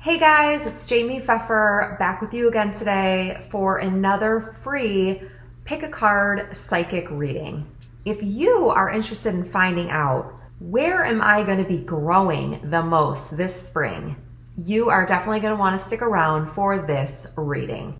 Hey guys, it's Jaime Pfeffer back with you again today for another free pick a card psychic reading. If you are interested in finding out where am I going to be growing the most this spring, you are definitely going to want to stick around for this reading.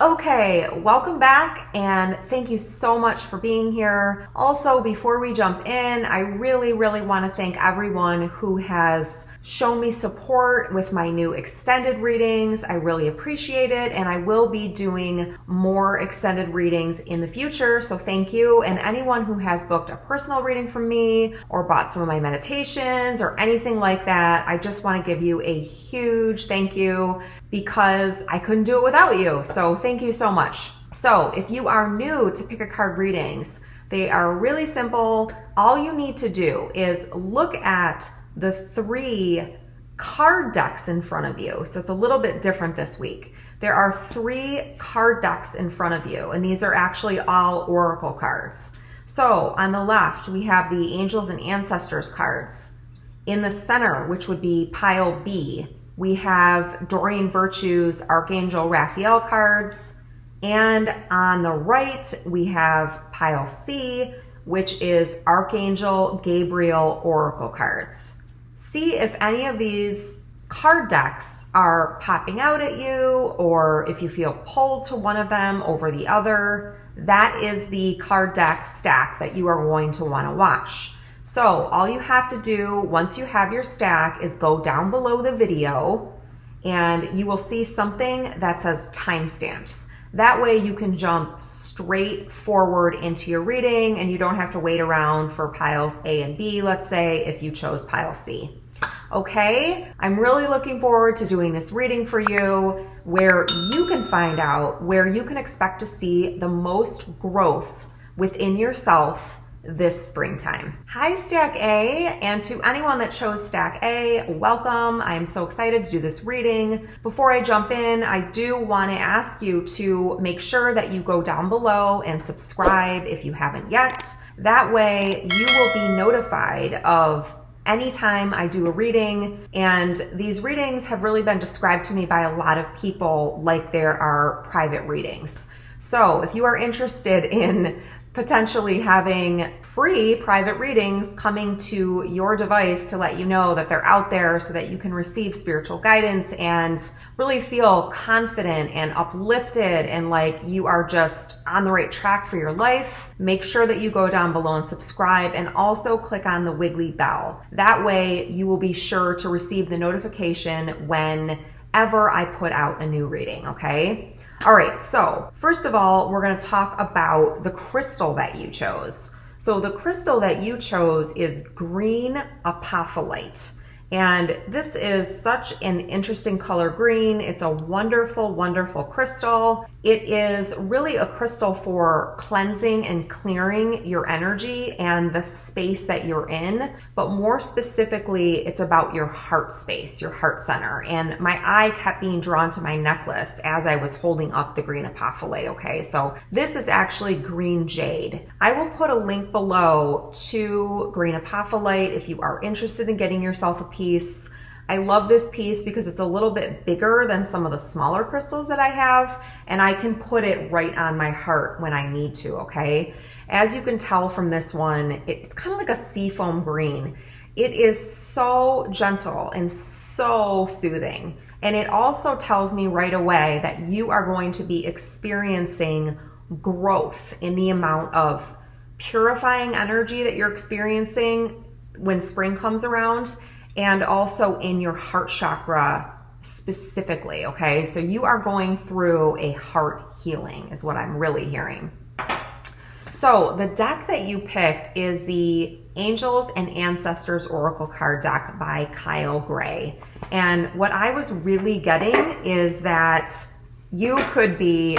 Okay, welcome back and thank you so much for being here. Also, before we jump in, I really want to thank everyone who has shown me support with my new extended readings. I really appreciate it, and I will be doing more extended readings in the future, so thank you. And anyone who has booked a personal reading from me or bought some of my meditations or anything like that, I just want to give you a huge thank you, because I couldn't do it without you. So thank you so much. So if you are new to pick a card readings, they are really simple. All you need to do is look at the 3 card decks in front of you. So it's a little bit different this week. There are 3 card decks in front of you, and these are actually all oracle cards. So on the left, we have the Angels and Ancestors cards. In the center, which would be pile B, we have Doreen Virtue's Archangel Raphael cards. And on the right, we have pile C, which is Archangel Gabriel Oracle cards. See if any of these card decks are popping out at you, or if you feel pulled to one of them over the other. That is the card deck stack that you are going to want to watch. So all you have to do once you have your stack is go down below the video and you will see something that says timestamps. That way you can jump straight forward into your reading and you don't have to wait around for piles A and B, let's say, if you chose pile C. Okay, I'm really looking forward to doing this reading for you, where you can find out where you can expect to see the most growth within yourself this springtime. Hi Stack A, and to anyone that chose Stack A, welcome. I'm so excited to do this reading. Before I jump in, I do want to ask you to make sure that you go down below and subscribe if you haven't yet. That way you will be notified of anytime I do a reading, and these readings have really been described to me by a lot of people like there are private readings. So if you are interested in potentially having free private readings coming to your device to let you know that they're out there so that you can receive spiritual guidance and really feel confident and uplifted and like you are just on the right track for your life, make sure that you go down below and subscribe, and also click on the wiggly bell. That way you will be sure to receive the notification whenever I put out a new reading, okay? All right, so first of all, we're going to talk about the crystal that you chose. So the crystal that you chose is green apophyllite. And this is such an interesting color green. It's a wonderful crystal. It is really a crystal for cleansing and clearing your energy and the space that you're in. But more specifically, it's about your heart space, your heart center. And my eye kept being drawn to my necklace as I was holding up the green apophyllite, okay? So this is actually green jade. I will put a link below to green apophyllite if you are interested in getting yourself a piece. I love this piece because it's a little bit bigger than some of the smaller crystals that I have, and I can put it right on my heart when I need to, okay? As you can tell from this one, it's kind of like a seafoam green. It is so gentle and so soothing. And it also tells me right away that you are going to be experiencing growth in the amount of purifying energy that you're experiencing when spring comes around, and also in your heart chakra specifically, okay? So you are going through a heart healing is what I'm really hearing. So the deck that you picked is the Angels and Ancestors Oracle card deck by Kyle Gray. And what I was really getting is that you could be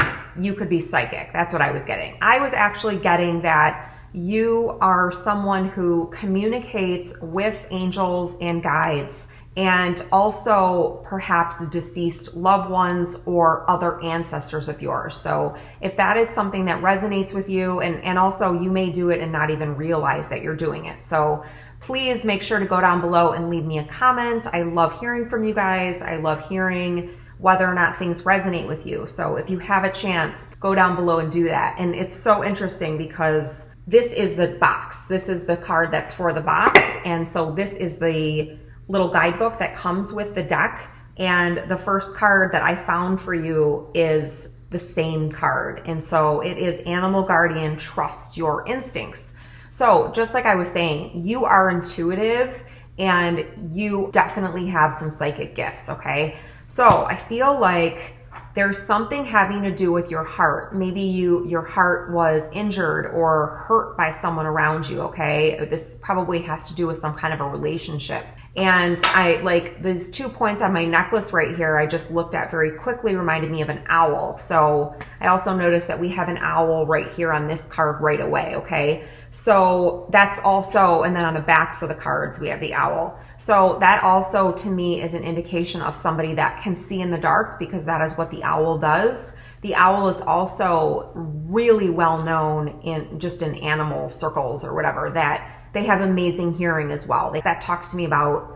psychic. That's what I was getting. I was actually getting that you are someone who communicates with angels and guides and also perhaps deceased loved ones or other ancestors of yours. So if that is something that resonates with you, and also you may do it and not even realize that you're doing it. So please make sure to go down below and leave me a comment. I love hearing from you guys. I love hearing whether or not things resonate with you. So if you have a chance, go down below and do that. And it's so interesting because this is the box. This is the card that's for the box. And so this is the little guidebook that comes with the deck. And the first card that I found for you is the same card. And so it is Animal Guardian, Trust Your Instincts. So just like I was saying, you are intuitive and you definitely have some psychic gifts, okay? So I feel like there's something having to do with your heart. Maybe your heart was injured or hurt by someone around you, okay? This probably has to do with some kind of a relationship. And I like these 2 points on my necklace right here, I just looked at very quickly, reminded me of an owl. So I also noticed that we have an owl right here on this card right away, okay? So that's also, and then on the backs of the cards, we have the owl. So that also to me is an indication of somebody that can see in the dark, because that is what the owl does. The owl is also really well known in just in animal circles or whatever, that they have amazing hearing as well. That talks to me about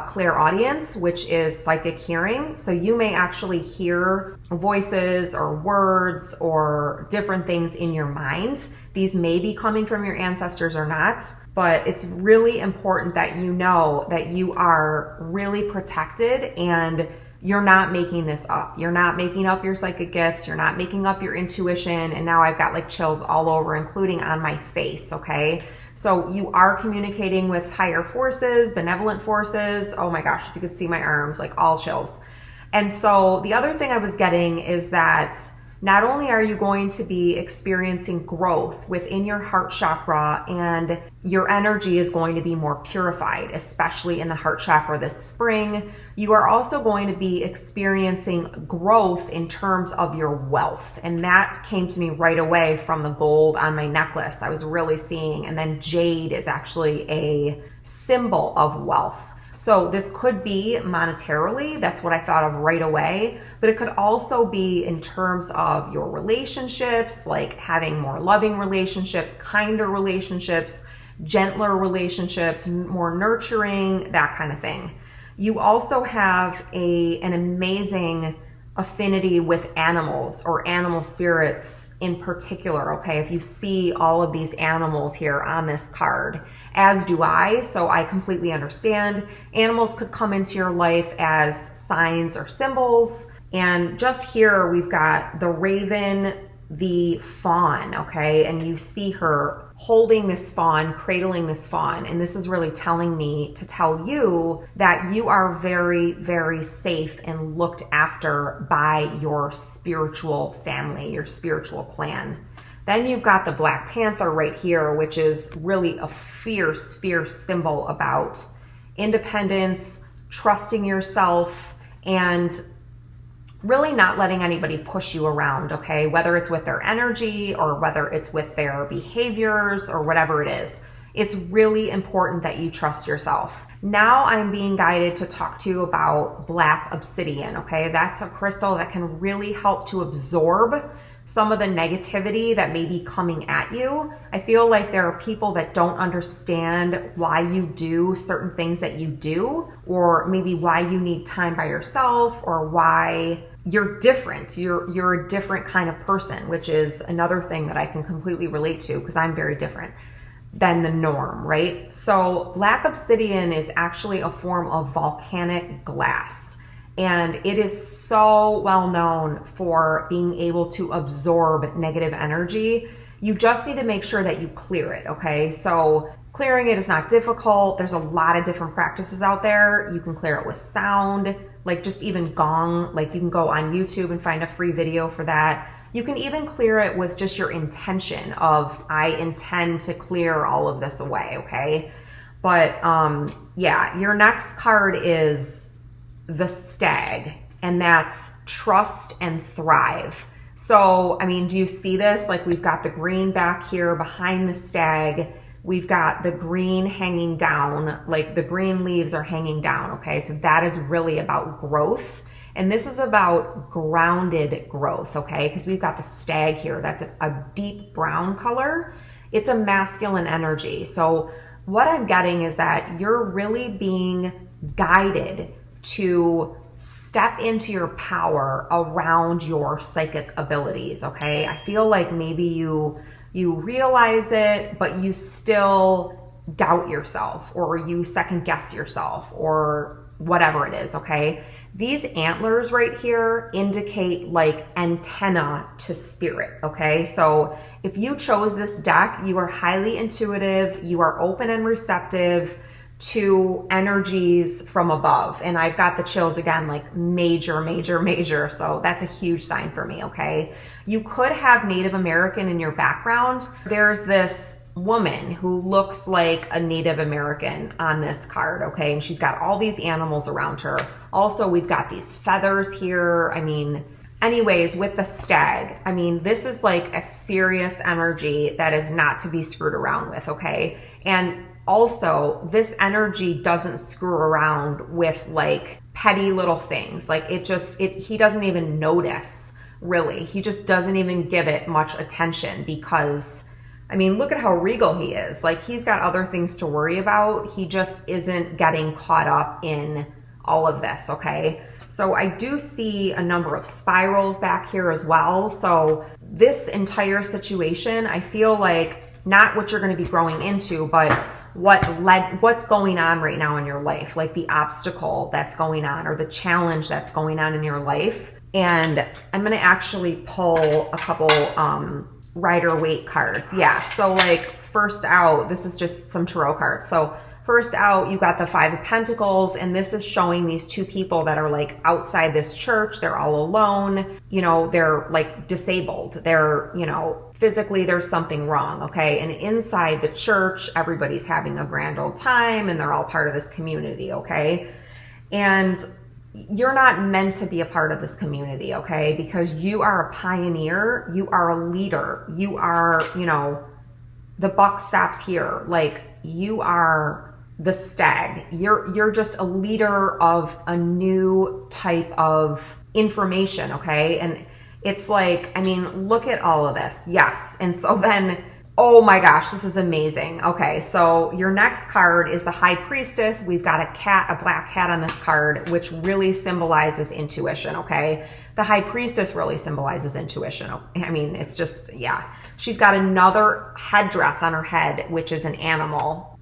clairaudience, which is psychic hearing. So you may actually hear voices or words or different things in your mind. These may be coming from your ancestors or not, but it's really important that you know that you are really protected and you're not making this up. You're not making up your psychic gifts. You're not making up your intuition. And now I've got like chills all over, including on my face, okay? So you are communicating with higher forces, benevolent forces. Oh my gosh, if you could see my arms, like all chills. And so the other thing I was getting is that not only are you going to be experiencing growth within your heart chakra, and your energy is going to be more purified, especially in the heart chakra this spring, you are also going to be experiencing growth in terms of your wealth. And that came to me right away from the gold on my necklace. I was really seeing, and then jade is actually a symbol of wealth. So this could be monetarily, that's what I thought of right away, but it could also be in terms of your relationships, like having more loving relationships, kinder relationships, gentler relationships, more nurturing, that kind of thing. You also have an amazing affinity with animals or animal spirits in particular, okay? If you see all of these animals here on this card, as do I, so I completely understand. Animals could come into your life as signs or symbols. And just here we've got the raven, the fawn, okay? And you see her holding this fawn, cradling this fawn. And this is really telling me to tell you that you are very, very safe and looked after by your spiritual family, your spiritual clan. Then you've got the Black Panther right here, which is really a fierce, fierce symbol about independence, trusting yourself, and really not letting anybody push you around, okay? Whether it's with their energy or whether it's with their behaviors or whatever it is. It's really important that you trust yourself. Now I'm being guided to talk to you about black obsidian, okay? That's a crystal that can really help to absorb some of the negativity that may be coming at you. I feel like there are people that don't understand why you do certain things that you do, or maybe why you need time by yourself, or why you're different. You're a different kind of person, which is another thing that I can completely relate to because I'm very different than the norm, right? So black obsidian is actually a form of volcanic glass. And it is so well known for being able to absorb negative energy. You just need to make sure that you clear it, okay? So clearing it is not difficult. There's a lot of different practices out there. You can clear it with sound, like just even gong, like you can go on YouTube and find a free video for that. You can even clear it with just your intention of, I intend to clear all of this away, okay? But yeah, your next card is the stag, and that's trust and thrive. So, I mean, do you see this? Like we've got the green back here behind the stag. we've got the green hanging down, like the green leaves are hanging down, okay? So that is really about growth. And this is about grounded growth, okay? Because we've got the stag here. That's a deep brown color. It's a masculine energy. So what I'm getting is that you're really being guided to step into your power around your psychic abilities, okay? I feel like maybe you realize it, but you still doubt yourself, or you second guess yourself, or whatever it is, okay? These antlers right here indicate like antenna to spirit, okay? So if you chose this deck, you are highly intuitive, you are open and receptive to energies from above. And I've got the chills again, like major, major, major. So that's a huge sign for me, okay? You could have Native American in your background. There's this woman who looks like a Native American on this card, okay? And she's got all these animals around her. Also, we've got these feathers here. I mean, anyways, with the stag, I mean, this is like a serious energy that is not to be screwed around with, okay? And also, this energy doesn't screw around with like petty little things. Like he doesn't even notice, really. He just doesn't even give it much attention because, I mean, look at how regal he is. Like, he's got other things to worry about. He just isn't getting caught up in all of this, okay? So I do see a number of spirals back here as well. So this entire situation, I feel like not what you're going to be growing into, but what's going on right now in your life, like the obstacle that's going on or the challenge that's going on in your life. And I'm going to actually pull a couple Rider-Waite cards. Yeah, so like first out, this is just some tarot cards. So first out, you got the Five of Pentacles, and this is showing these two people that are like outside this church. They're all alone. You know, they're like disabled. They're, you know, physically there's something wrong, okay? And inside the church, everybody's having a grand old time and they're all part of this community, okay? And you're not meant to be a part of this community, okay? Because you are a pioneer. You are a leader. You are, you know, the buck stops here. Like, you are the stag. You're just a leader of a new type of information, okay? And it's like, I mean, look at all of this. Yes. And so then, oh my gosh, this is amazing. Okay, so your next card is the High Priestess. We've got a cat, a black cat on this card, which really symbolizes intuition, okay? The High Priestess really symbolizes intuition. I mean, it's just, yeah. She's got another headdress on her head, which is an animal.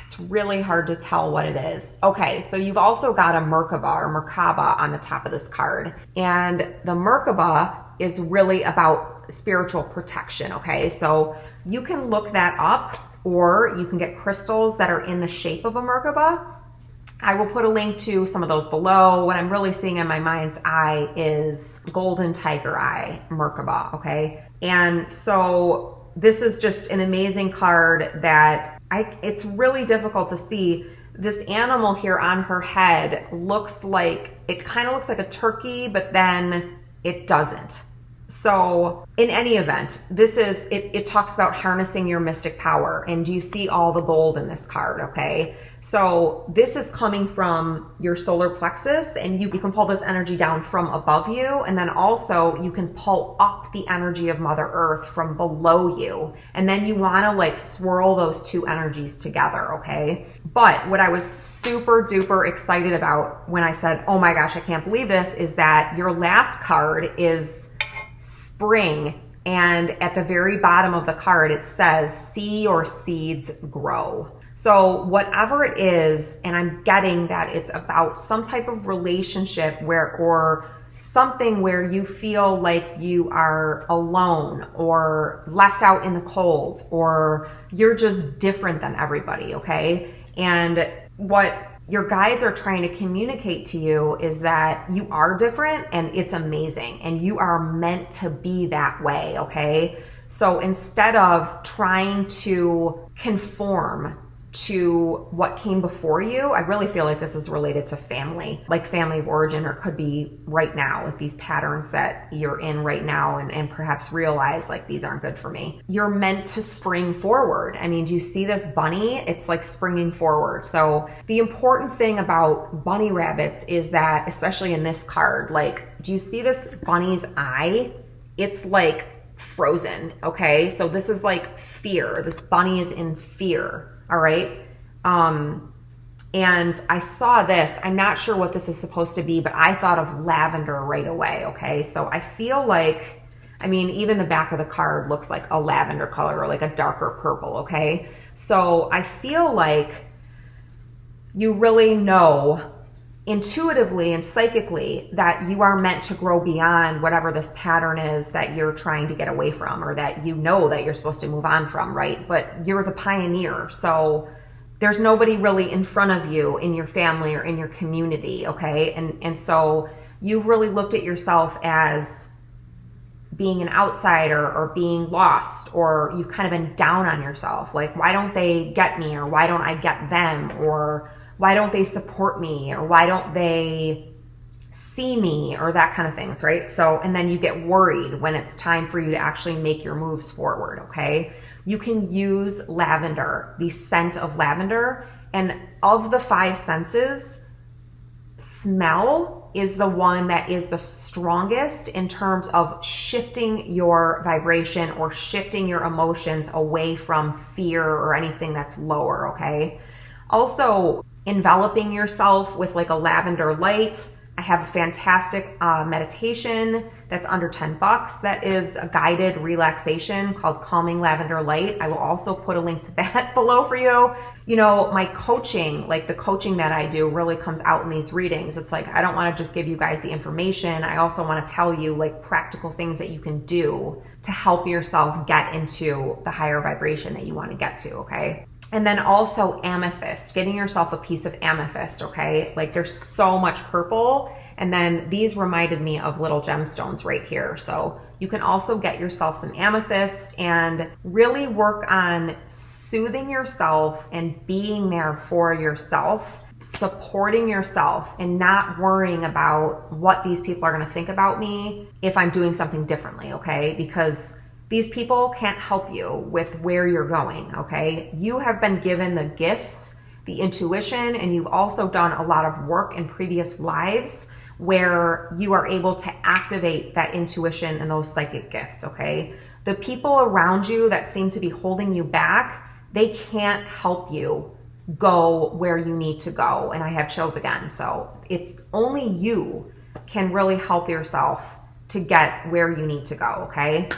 It's really hard to tell what it is. Okay, so you've also got a Merkaba on the top of this card. And the Merkaba is really about spiritual protection, okay? So you can look that up, or you can get crystals that are in the shape of a Merkaba. I will put a link to some of those below. What I'm really seeing in my mind's eye is Golden Tiger Eye Merkaba, okay? And so this is just an amazing card that it's really difficult to see. This animal here on her head looks like, it kind of looks like a turkey, but then it doesn't. So in any event, this is, it talks about harnessing your mystic power. And you see all the gold in this card, okay? So this is coming from your solar plexus, and you can pull this energy down from above you. And then also you can pull up the energy of Mother Earth from below you. And then you want to like swirl those two energies together, okay? But what I was super duper excited about when I said, oh my gosh, I can't believe this, is that your last card is spring. And at the very bottom of the card, it says, see your seeds grow. So whatever it is, and I'm getting that it's about some type of relationship or something where you feel like you are alone or left out in the cold, or you're just different than everybody, okay? And what your guides are trying to communicate to you is that you are different, and it's amazing, and you are meant to be that way, okay? So instead of trying to conform to what came before you. I really feel like this is related to family, like family of origin, or could be right now, like these patterns that you're in right now, and perhaps realize like these aren't good for me. You're meant to spring forward. I mean, do you see this bunny? It's like springing forward. So the important thing about bunny rabbits is that, especially in this card, like, do you see this bunny's eye? It's like frozen, okay? So this is like fear. This bunny is in fear. All right. And I saw this, I'm not sure what this is supposed to be, but I thought of lavender right away. Okay. So I feel like, I mean, even the back of the card looks like a lavender color or like a darker purple. Okay. So I feel like you really know intuitively and psychically that you are meant to grow beyond whatever this pattern is that you're trying to get away from, or that you know that you're supposed to move on from, right? But you're the pioneer. So there's nobody really in front of you in your family or in your community, okay? And so you've really looked at yourself as being an outsider or being lost, or you've kind of been down on yourself. Like, why don't they get me? Or why don't I get them? Or why don't they support me? Or why don't they see me? Or that kind of things, right? So, and then you get worried when it's time for you to actually make your moves forward, okay? You can use lavender, the scent of lavender, and of the 5 senses, smell is the one that is the strongest in terms of shifting your vibration or shifting your emotions away from fear or anything that's lower, okay? Also, enveloping yourself with like a lavender light. I have a fantastic meditation that's under $10 that is a guided relaxation called Calming Lavender Light. I will also put a link to that below for you. You know, my coaching, like the coaching that I do, really comes out in these readings. It's like, I don't want to just give you guys the information. I also want to tell you like practical things that you can do to help yourself get into the higher vibration that you want to get to, okay? And then also amethyst, getting yourself a piece of amethyst, okay? Like there's so much purple. And then these reminded me of little gemstones right here. So you can also get yourself some amethyst and really work on soothing yourself and being there for yourself, supporting yourself, and not worrying about what these people are going to think about me if I'm doing something differently, okay? Because these people can't help you with where you're going, okay? You have been given the gifts, the intuition, and you've also done a lot of work in previous lives where you are able to activate that intuition and those psychic gifts, okay? The people around you that seem to be holding you back, they can't help you go where you need to go. And I have chills again. So it's only you can really help yourself to get where you need to go, okay?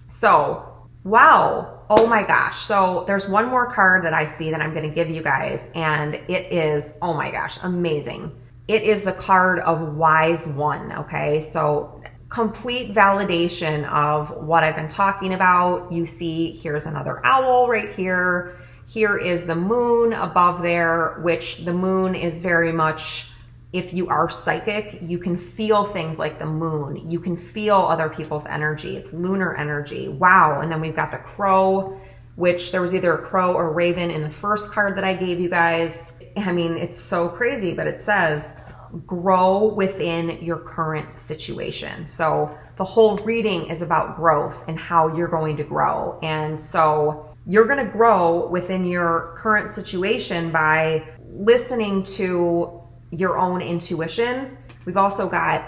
So, wow. Oh my gosh. So there's one more card that I see that I'm going to give you guys, and it is, oh my gosh, amazing. It is the card of Wise One, okay? So complete validation of what I've been talking about. You see, here's another owl right here. Here is the moon above there, which the moon is very much, if you are psychic, you can feel things like the moon. You can feel other people's energy. It's lunar energy. Wow. And then we've got the crow, which there was either a crow or raven in the first card that I gave you guys. I mean, it's so crazy, but it says, grow within your current situation. So the whole reading is about growth and how you're going to grow. And so you're going to grow within your current situation by listening to your own intuition. We've also got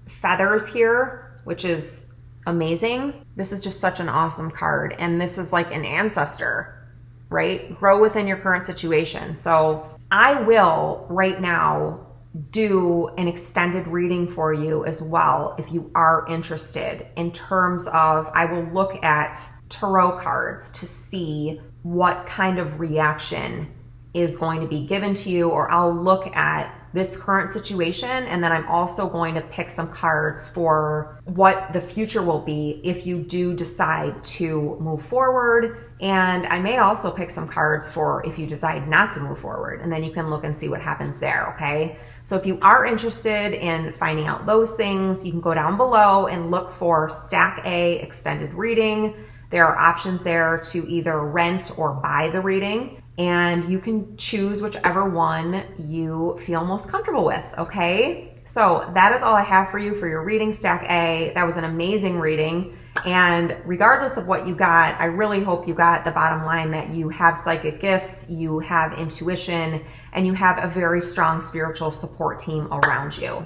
feathers here, which is amazing. This is just such an awesome card. And this is like an ancestor, right? Grow within your current situation. So I will right now do an extended reading for you as well if you are interested, in terms of, I will look at tarot cards to see what kind of reaction is going to be given to you, or I'll look at this current situation, and then I'm also going to pick some cards for what the future will be if you do decide to move forward. And I may also pick some cards for if you decide not to move forward, and then you can look and see what happens there, okay? So if you are interested in finding out those things, you can go down below and look for Stack A extended reading. There are options there to either rent or buy the reading. and you can choose whichever one you feel most comfortable with, okay? So that is all I have for you for your reading, Stack A. That was an amazing reading. And regardless of what you got, I really hope you got the bottom line that you have psychic gifts, you have intuition, and you have a very strong spiritual support team around you.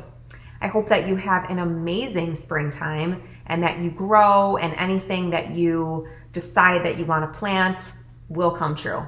I hope that you have an amazing springtime and that you grow, and anything that you decide that you want to plant will come true.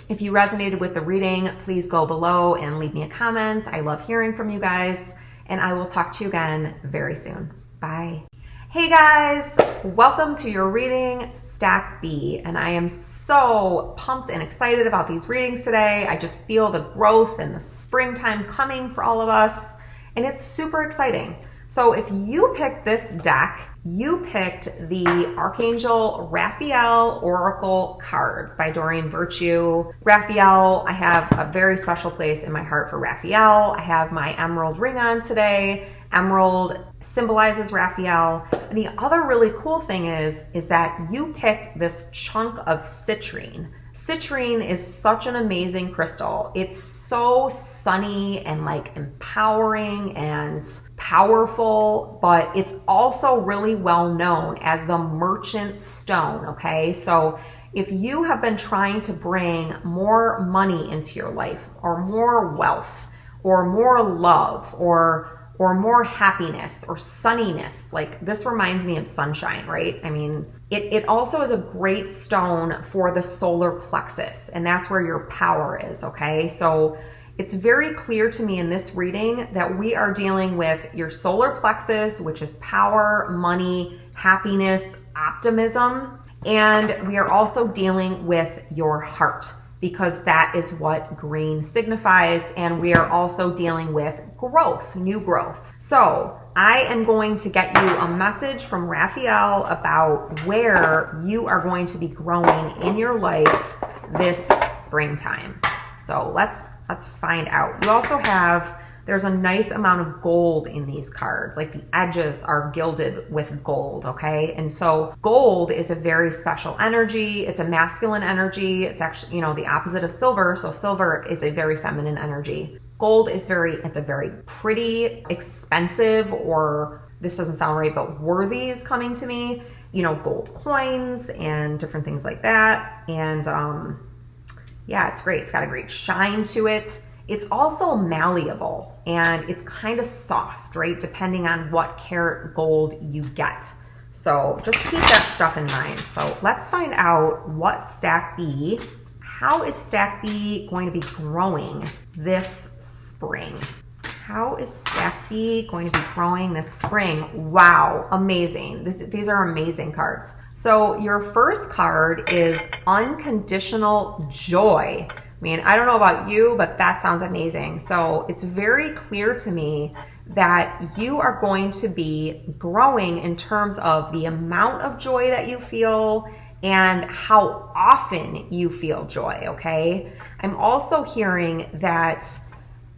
If you resonated with the reading, please go below and leave me a comment. I love hearing from you guys, and I will talk to you again very soon. Bye. Hey guys, welcome to your reading, Stack B, and I am so pumped and excited about these readings today. I just feel the growth and the springtime coming for all of us, and it's super exciting. So if you picked this deck, you picked the Archangel Raphael Oracle Cards by Doreen Virtue. Raphael, I have a very special place in my heart for Raphael. I have my emerald ring on today. Emerald symbolizes Raphael. And the other really cool thing is that you picked this chunk of citrine. Citrine is such an amazing crystal. It's so sunny and like empowering and powerful, but it's also really well known as the merchant stone, okay? So if you have been trying to bring more money into your life, or more wealth, or more love, or more happiness or sunniness. Like, this reminds me of sunshine, right? I mean, it also is a great stone for the solar plexus, and that's where your power is, okay? So it's very clear to me in this reading that we are dealing with your solar plexus, which is power, money, happiness, optimism, and we are also dealing with your heart, because that is what green signifies. And we are also dealing with growth, new growth. So I am going to get you a message from Raphael about where you are going to be growing in your life this springtime. So let's find out. You also have, there's a nice amount of gold in these cards. Like, the edges are gilded with gold, okay? And so gold is a very special energy. It's a masculine energy. It's actually, you know, the opposite of silver. So silver is a very feminine energy. Gold is it's a very pretty, expensive, or this doesn't sound right, but worthy is coming to me. You know, gold coins and different things like that. And yeah, it's great. It's got a great shine to it. It's also malleable, and it's kind of soft, right? Depending on what carat gold you get. So just keep that stuff in mind. So let's find out what Stack B, how is Stack B going to be growing this spring? How is Stack B going to be growing this spring? Wow, amazing. These are amazing cards. So your first card is Unconditional Joy. I mean, I don't know about you, but that sounds amazing. So it's very clear to me that you are going to be growing in terms of the amount of joy that you feel and how often you feel joy, okay? I'm also hearing that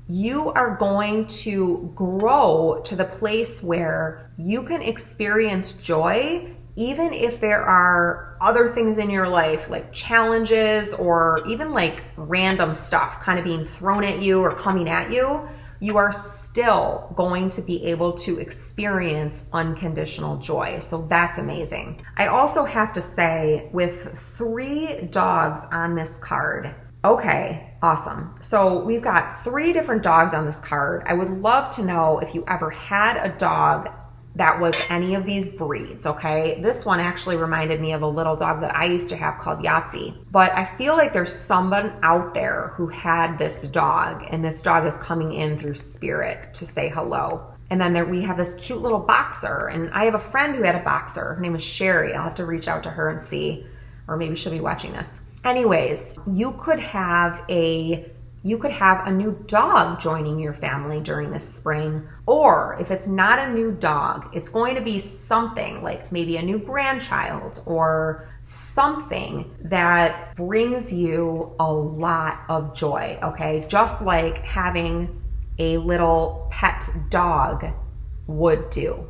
you are going to grow to the place where you can experience joy even if there are other things in your life, like challenges or even like random stuff kind of being thrown at you or coming at you, you are still going to be able to experience unconditional joy. So that's amazing. I also have to say, with 3 dogs on this card, okay, awesome. So we've got 3 different dogs on this card. I would love to know if you ever had a dog that was any of these breeds, okay? This one actually reminded me of a little dog that I used to have called Yahtzee. But I feel like there's someone out there who had this dog, and this dog is coming in through spirit to say hello. And then we have this cute little boxer, and I have a friend who had a boxer. Her name is Sherry. I'll have to reach out to her and see, or maybe she'll be watching this. Anyways, you could have a new dog joining your family during this spring, or if it's not a new dog, it's going to be something like maybe a new grandchild or something that brings you a lot of joy, okay? Just like having a little pet dog would do.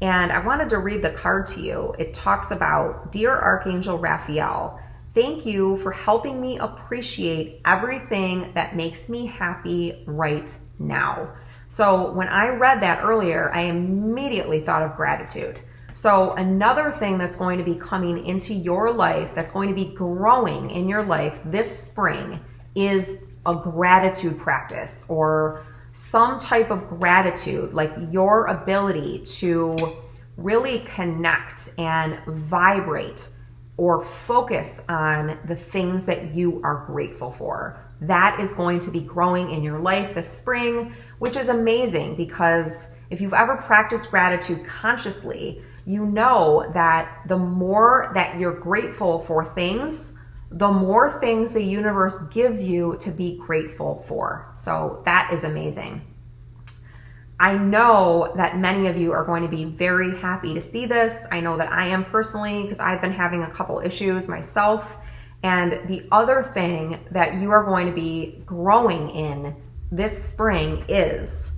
And I wanted to read the card to you. It talks about, Dear Archangel Raphael, Thank you for helping me appreciate everything that makes me happy right now. So when I read that earlier, I immediately thought of gratitude. So another thing that's going to be coming into your life, that's going to be growing in your life this spring, is a gratitude practice, or some type of gratitude, like your ability to really connect and vibrate or focus on the things that you are grateful for. That is going to be growing in your life this spring, which is amazing, because if you've ever practiced gratitude consciously, you know that the more that you're grateful for things, the more things the universe gives you to be grateful for. So that is amazing. I know that many of you are going to be very happy to see this. I know that I am personally, because I've been having a couple issues myself. And the other thing that you are going to be growing in this spring is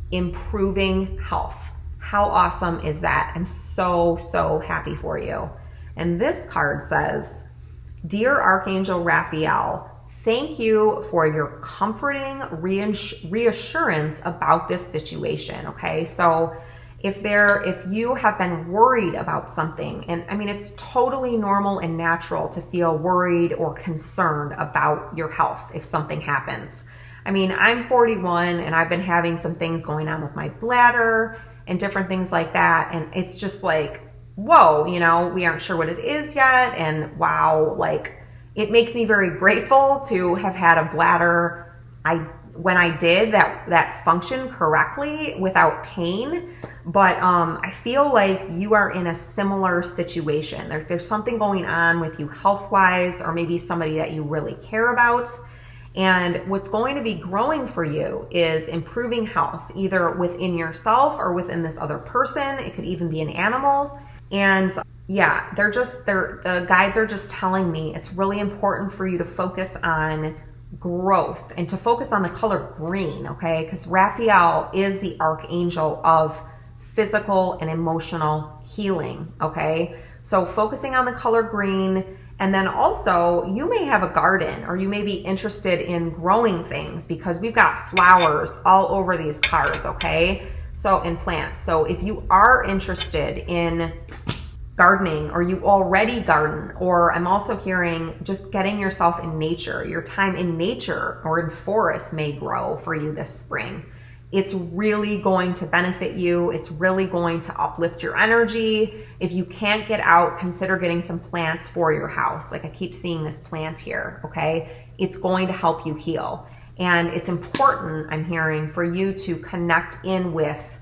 improving health. How awesome is that? I'm so happy for you. And this card says, Dear Archangel Raphael, thank you for your comforting reassurance about this situation. Okay, so if you have been worried about something, and I mean, it's totally normal and natural to feel worried or concerned about your health if something happens. I mean, I'm 41 and I've been having some things going on with my bladder and different things like that. And it's just like, whoa, we aren't sure what it is yet. And wow, like, it makes me very grateful to have had a bladder when I did that function correctly without pain. But I feel like you are in a similar situation. There's something going on with you health-wise, or maybe somebody that you really care about. And what's going to be growing for you is improving health, either within yourself or within this other person. It could even be an animal. And yeah, the guides are just telling me it's really important for you to focus on growth and to focus on the color green, okay? Because Raphael is the archangel of physical and emotional healing, okay? So focusing on the color green. And then also, you may have a garden, or you may be interested in growing things, because we've got flowers all over these cards, okay? So, in plants. So if you are interested in gardening, or you already garden, or I'm also hearing just getting yourself in nature, your time in nature or in forest may grow for you this spring. It's really going to benefit you. It's really going to uplift your energy. If you can't get out, consider getting some plants for your house. Like I keep seeing this plant here, okay? It's going to help you heal. And it's important, I'm hearing, for you to connect in with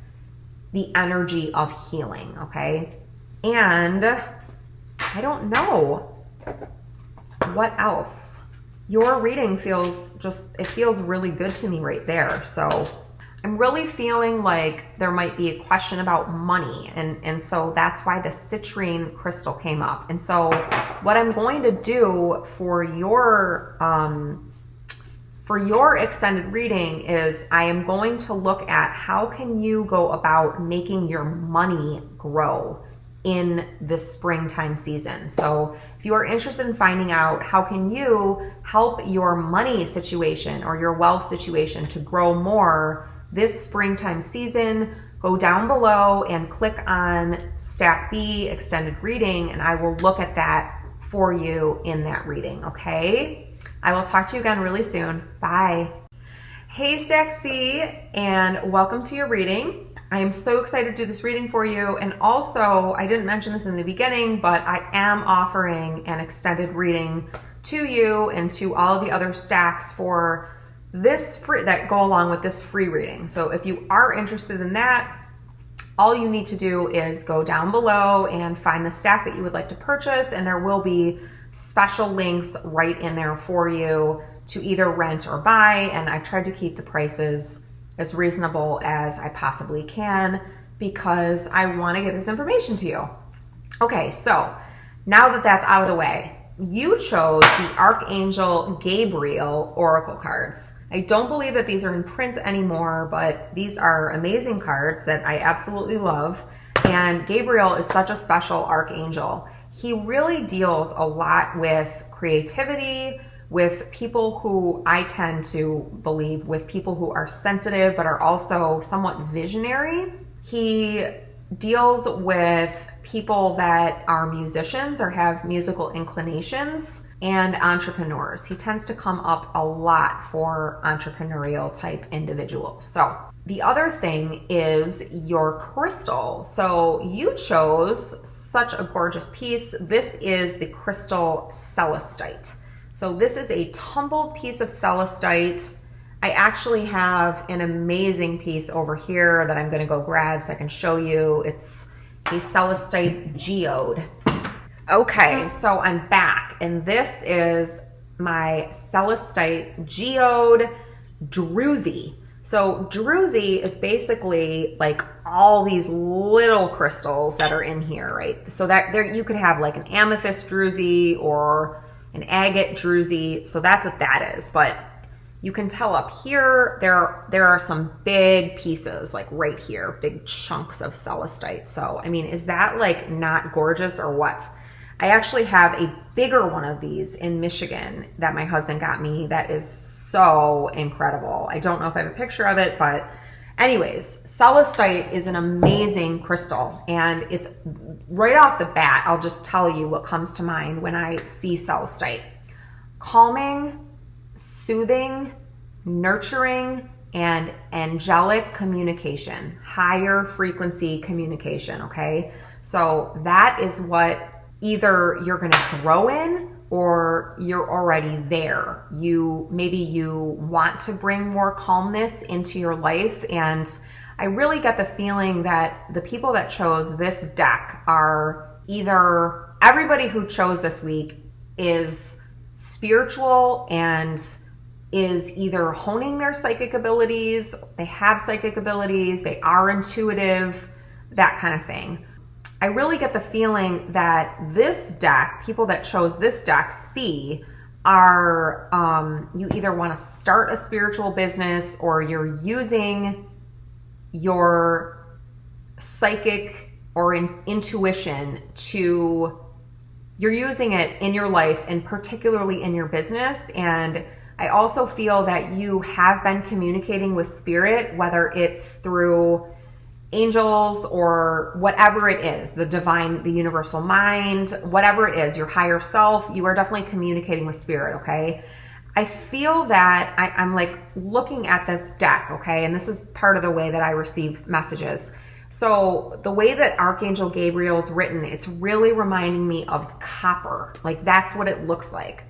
the energy of healing, okay? And I don't know what else. Your reading feels really good to me right there. So I'm really feeling like there might be a question about money. And so that's why the citrine crystal came up. And so what I'm going to do for your extended reading is I am going to look at how can you go about making your money grow in this springtime season. So if you are interested in finding out how can you help your money situation or your wealth situation to grow more this springtime season, go down below and click on Stack B extended reading, and I will look at that for you in that reading, okay? I will talk to you again really soon. Bye. Hey Stack C, and welcome to your reading. I am so excited to do this reading for you. And also, I didn't mention this in the beginning, but I am offering an extended reading to you and to all of the other stacks for this free that go along with this free reading. So if you are interested in that, all you need to do is go down below and find the stack that you would like to purchase, and there will be special links right in there for you to either rent or buy. And I've tried to keep the prices as reasonable as I possibly can because I want to get this information to you. Okay, so now that that's out of the way, you chose the Archangel Gabriel Oracle cards. I don't believe that these are in print anymore, but these are amazing cards that I absolutely love. And Gabriel is such a special archangel. he really deals a lot with creativity, with people who I tend to believe with people who are sensitive but are also somewhat visionary. He deals with people that are musicians or have musical inclinations and entrepreneurs. He tends to come up a lot for entrepreneurial type individuals. So the other thing is your crystal. So you chose such a gorgeous piece. This is the crystal Celestite. So this is a tumbled piece of Celestite. I actually have an amazing piece over here that I'm going to go grab so I can show you. It's a Celestite geode. Okay, so I'm back, and this is my Celestite geode druzy. So druzy is basically like all these little crystals that are in here, right? So that there you could have like an amethyst druzy or an agate druzy. So that's what that is. But you can tell up here, there are some big pieces, like right here, big chunks of Celestite. So, I mean, is that like not gorgeous or what? I actually have a bigger one of these in Michigan that my husband got me that is so incredible. I don't know if I have a picture of it, but anyways, Celestite is an amazing crystal, and it's right off the bat, I'll just tell you what comes to mind when I see Celestite. Calming, soothing, nurturing, and angelic communication, higher frequency communication, okay? So that is what either you're going to grow in or you're already there. Maybe you want to bring more calmness into your life, and I really get the feeling that the people that chose this deck are either, everybody who chose this week is spiritual and is either honing their psychic abilities, they have psychic abilities, they are intuitive, that kind of thing. I really get the feeling that this deck, people that chose this deck are you either want to start a spiritual business or you're using your psychic or intuition you're using it in your life and particularly in your business. And I also feel that you have been communicating with spirit, whether it's through angels or whatever it is, the divine, the universal mind, whatever it is, your higher self, you are definitely communicating with spirit, okay? I feel that I'm like looking at this deck, okay? And this is part of the way that I receive messages. So the way that Archangel Gabriel's written, it's really reminding me of copper. Like that's what it looks like.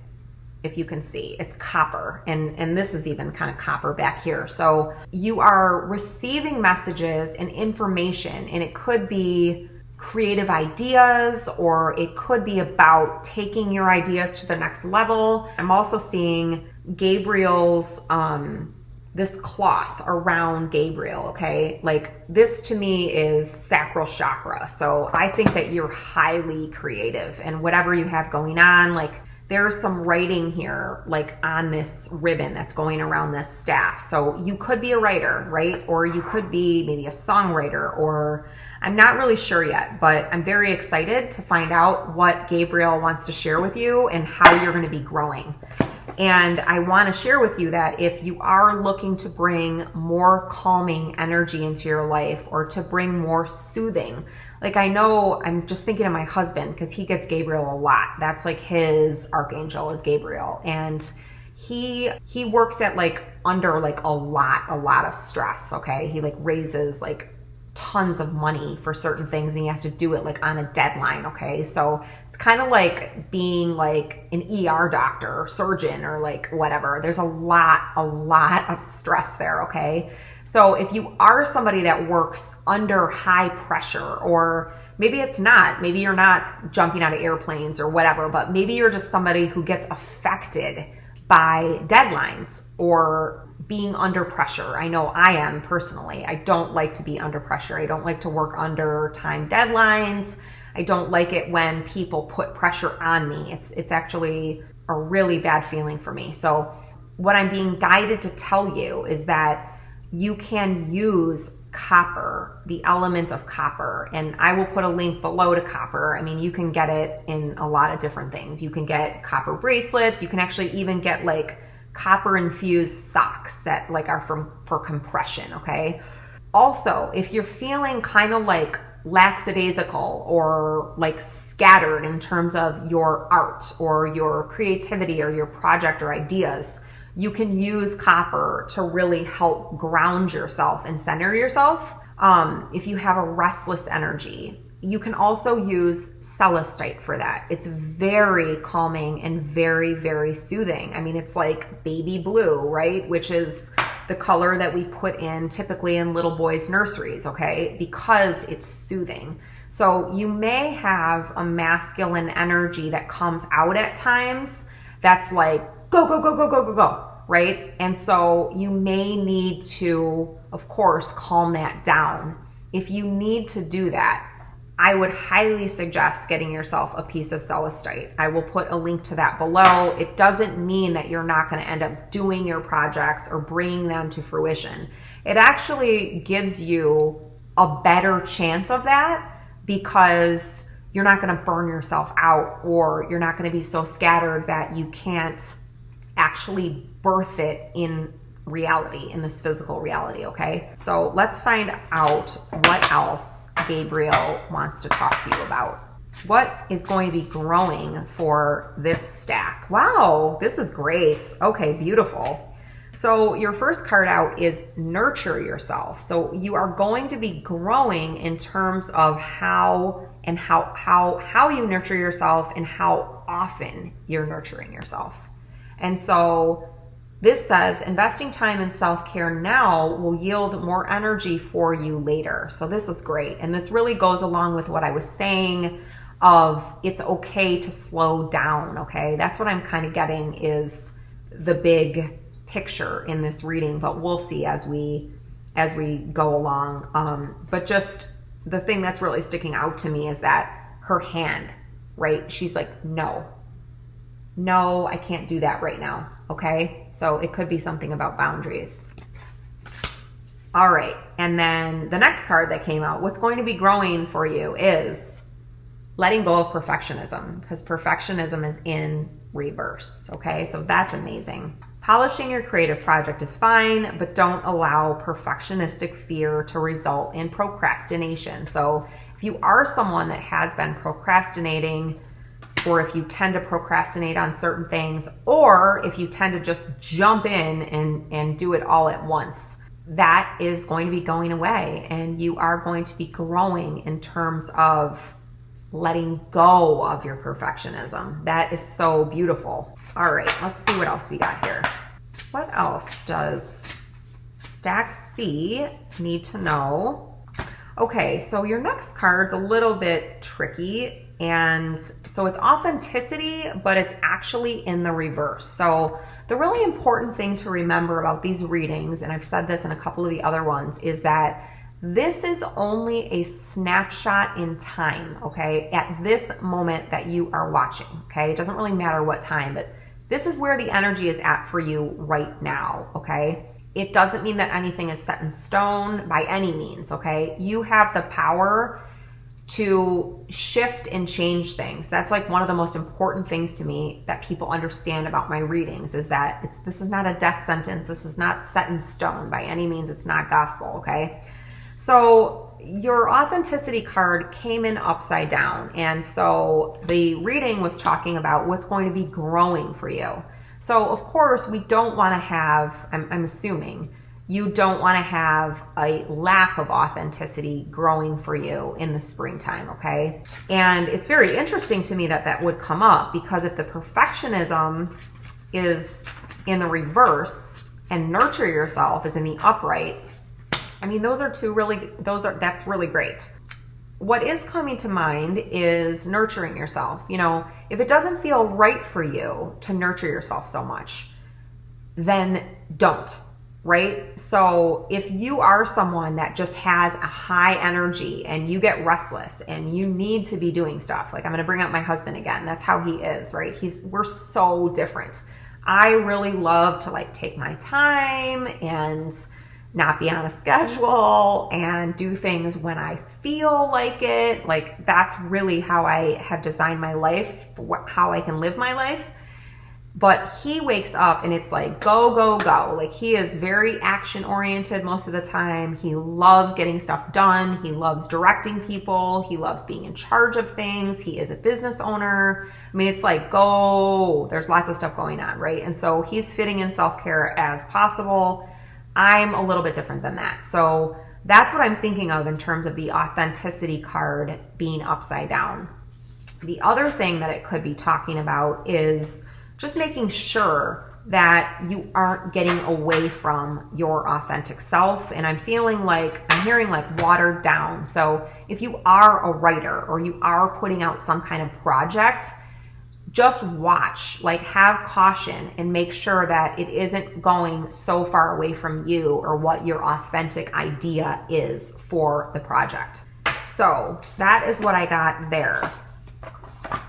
If you can see, it's copper. And this is even kind of copper back here. So you are receiving messages and information, and it could be creative ideas, or it could be about taking your ideas to the next level. I'm also seeing Gabriel's, this cloth around Gabriel, okay? Like this to me is sacral chakra. So I think that you're highly creative, and whatever you have going on, like there's some writing here, like on this ribbon that's going around this staff. So you could be a writer, right? Or you could be maybe a songwriter, or I'm not really sure yet, but I'm very excited to find out what Gabriel wants to share with you and how you're going to be growing. And I want to share with you that if you are looking to bring more calming energy into your life, or to bring more soothing, like I know, I'm just thinking of my husband because he gets Gabriel a lot. That's like his archangel is Gabriel. And he works at like under like a lot of stress, okay? He like raises like tons of money for certain things, and he has to do it like on a deadline, okay? So it's kind of like being like an ER doctor or surgeon or like whatever. There's a lot of stress there, okay? So if you are somebody that works under high pressure, or maybe it's not, maybe you're not jumping out of airplanes or whatever, but maybe you're just somebody who gets affected by deadlines or being under pressure. I know I am personally. I don't like to be under pressure. I don't like to work under time deadlines. I don't like it when people put pressure on me. It's actually a really bad feeling for me. So what I'm being guided to tell you is that you can use copper, the element of copper. And I will put a link below to copper. I mean, you can get it in a lot of different things. You can get copper bracelets. You can actually even get like copper infused socks that like are for compression, okay? Also, if you're feeling kind of like lackadaisical or like scattered in terms of your art or your creativity or your project or ideas, you can use copper to really help ground yourself and center yourself. If you have a restless energy, you can also use Celestite for that. It's very calming and very, very soothing. I mean, it's like baby blue, right? Which is the color that we put in typically in little boys' nurseries, okay? Because it's soothing. So you may have a masculine energy that comes out at times that's like, go, go, go, go, go, go, go, right? And so you may need to, of course, calm that down. If you need to do that, I would highly suggest getting yourself a piece of Celestite. I will put a link to that below. It doesn't mean that you're not going to end up doing your projects or bringing them to fruition. It actually gives you a better chance of that because you're not going to burn yourself out, or you're not going to be so scattered that you can't actually birth it in reality, in this physical reality, okay? So let's find out what else Gabriel wants to talk to you about. What is going to be growing for this stack? Wow, this is great. Okay, beautiful. So your first card out is nurture yourself. So you are going to be growing in terms of how you nurture yourself and how often you're nurturing yourself. And so this says investing time in self-care now will yield more energy for you later. So this is great. And this really goes along with what I was saying of it's okay to slow down, okay? That's what I'm kind of getting is the big picture in this reading, but we'll see as we go along. But just the thing that's really sticking out to me is that her hand, right? She's like, no, I can't do that right now. Okay, so it could be something about boundaries. All right, and then the next card that came out, what's going to be growing for you is letting go of perfectionism, because perfectionism is in reverse, okay? So that's amazing. Polishing your creative project is fine, but don't allow perfectionistic fear to result in procrastination. So if you are someone that has been procrastinating, or if you tend to procrastinate on certain things, or if you tend to just jump in and do it all at once, that is going to be going away, and you are going to be growing in terms of letting go of your perfectionism. That is so beautiful. All right, let's see what else we got here. What else does Stack C need to know? Okay, so your next card's a little bit tricky. And so it's authenticity, but it's actually in the reverse. So the really important thing to remember about these readings, and I've said this in a couple of the other ones, is that this is only a snapshot in time, okay? At this moment that you are watching, okay? It doesn't really matter what time, but this is where the energy is at for you right now, okay? It doesn't mean that anything is set in stone by any means, okay? You have the power to shift and change things. That's like one of the most important things to me that people understand about my readings is that this is not a death sentence. This is not set in stone by any means. It's not gospel, okay? So your authenticity card came in upside down. And so the reading was talking about what's going to be growing for you. So of course we don't want to have, I'm assuming, you don't want to have a lack of authenticity growing for you in the springtime, okay? And it's very interesting to me that that would come up, because if the perfectionism is in the reverse and nurture yourself is in the upright, I mean, that's really great. What is coming to mind is nurturing yourself. You know, if it doesn't feel right for you to nurture yourself so much, then don't. Right? So if you are someone that just has a high energy and you get restless and you need to be doing stuff, like I'm going to bring up my husband again. That's how he is, right? We're so different. I really love to like take my time and not be on a schedule and do things when I feel like it. Like, that's really how I have designed my life, how I can live my life. But he wakes up and it's like, go, go, go. Like, he is very action oriented most of the time. He loves getting stuff done. He loves directing people. He loves being in charge of things. He is a business owner. I mean, it's like, go, there's lots of stuff going on, right? And so he's fitting in self-care as possible. I'm a little bit different than that. So that's what I'm thinking of in terms of the authenticity card being upside down. The other thing that it could be talking about is just making sure that you aren't getting away from your authentic self. And I'm hearing like watered down. So if you are a writer or you are putting out some kind of project, just watch, like, have caution and make sure that it isn't going so far away from you or what your authentic idea is for the project. So that is what I got there.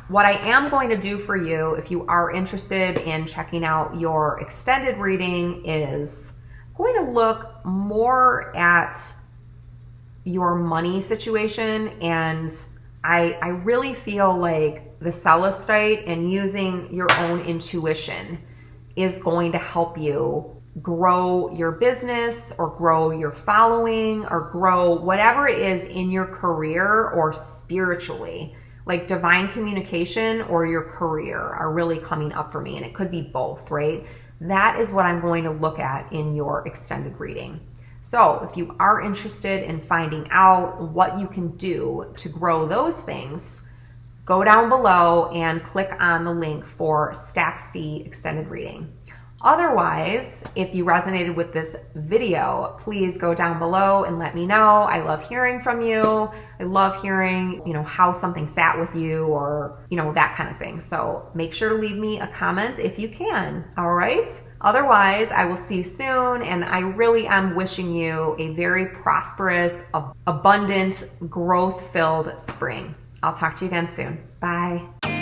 What I am going to do for you, if you are interested in checking out your extended reading, is going to look more at your money situation. And I really feel like the Celestite and using your own intuition is going to help you grow your business or grow your following or grow whatever it is in your career or spiritually. Like, divine communication or your career are really coming up for me, and it could be both, right? That is what I'm going to look at in your extended reading. So if you are interested in finding out what you can do to grow those things, go down below and click on the link for Stack C extended reading. Otherwise, if you resonated with this video, please go down below and let me know. I love hearing from you. I love hearing, how something sat with you or, that kind of thing. So make sure to leave me a comment if you can. All right. Otherwise, I will see you soon. And I really am wishing you a very prosperous, abundant, growth-filled spring. I'll talk to you again soon. Bye.